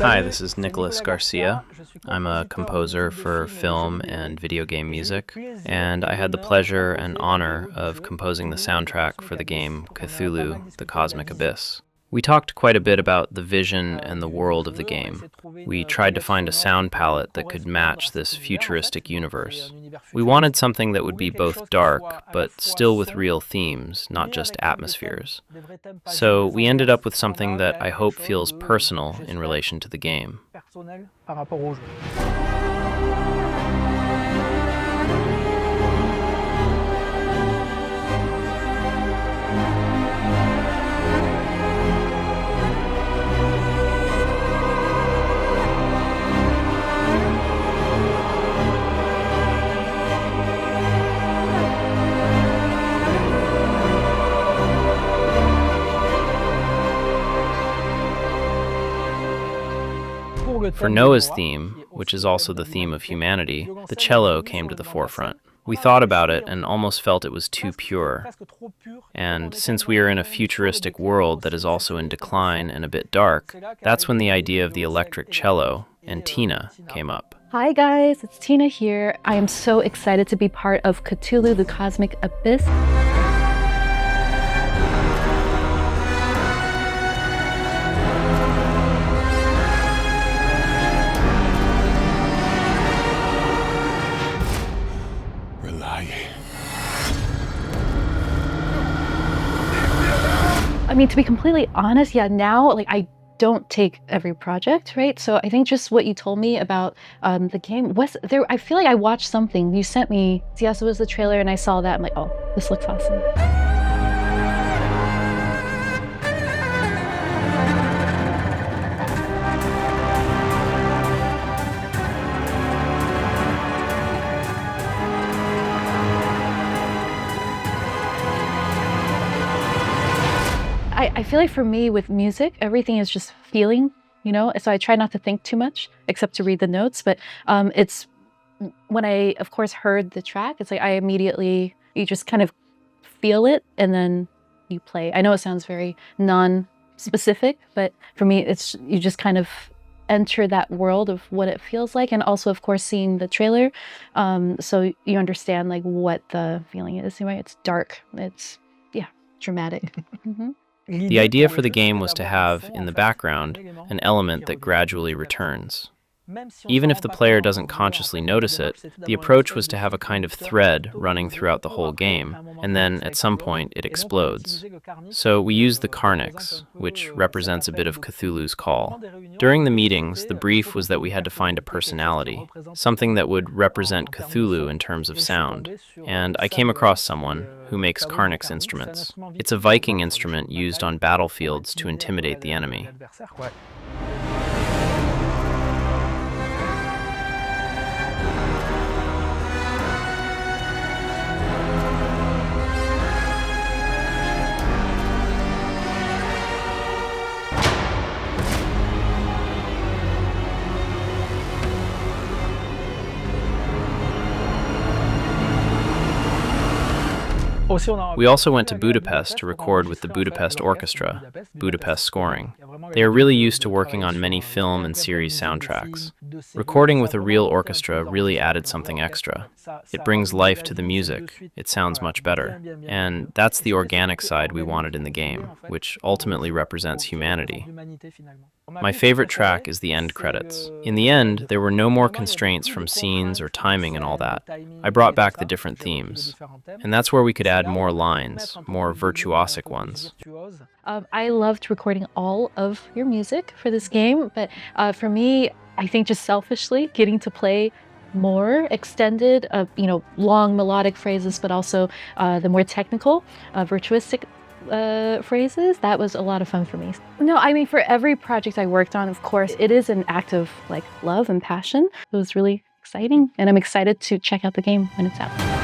Hi, this is Nicholas Garcia. I'm a composer for film and video game music, and I had the pleasure and honor of composing the soundtrack for the game Cthulhu, the Cosmic Abyss. We talked quite a bit about the vision and the world of the game. We tried to find a sound palette that could match this futuristic universe. We wanted something that would be both dark, but still with real themes, not just atmospheres. So we ended up with something that I hope feels personal in relation to the game. For Noah's theme, which is also the theme of humanity, the cello came to the forefront. We thought about it and almost felt it was too pure. And since we are in a futuristic world that is also in decline and a bit dark, that's when the idea of the electric cello and Tina came up. Hi guys, it's Tina here. I am so excited to be part of Cthulhu, the Cosmic Abyss. I mean, to be completely honest, now, I don't take every project, right? So I think just what you told me about the game was there. I feel like I watched something you sent me. Yes, it was the trailer, and I saw that. I'm like, oh, this looks awesome. I feel like for me with music, everything is just feeling, so I try not to think too much except to read the notes. But it's when I, of course, heard the track, it's like you just kind of feel it and then you play. I know it sounds very non-specific, but for me, you just kind of enter that world of what it feels like. And also, of course, seeing the trailer. So you understand what the feeling is. Right? It's dark. It's, dramatic. Mm-hmm. The idea for the game was to have, in the background, an element that gradually returns. Even if the player doesn't consciously notice it, the approach was to have a kind of thread running throughout the whole game, and then at some point it explodes. So we used the carnix, which represents a bit of Cthulhu's call. During the meetings, the brief was that we had to find a personality, something that would represent Cthulhu in terms of sound, and I came across someone who makes carnix instruments. It's a Viking instrument used on battlefields to intimidate the enemy. We also went to Budapest to record with the Budapest Orchestra, Budapest Scoring. They are really used to working on many film and series soundtracks. Recording with a real orchestra really added something extra. It brings life to the music, it sounds much better. And that's the organic side we wanted in the game, which ultimately represents humanity. My favorite track is the end credits. In the end, there were no more constraints from scenes or timing and all that. I brought back the different themes. And that's where we could add more lines, more virtuosic ones. I loved recording all of your music for this game, but for me, I think just selfishly, getting to play more extended, long melodic phrases, but also the more technical, virtuistic phrases, that was a lot of fun for me. No, I mean, for every project I worked on, of course, it is an act of love and passion. It was really exciting, and I'm excited to check out the game when it's out.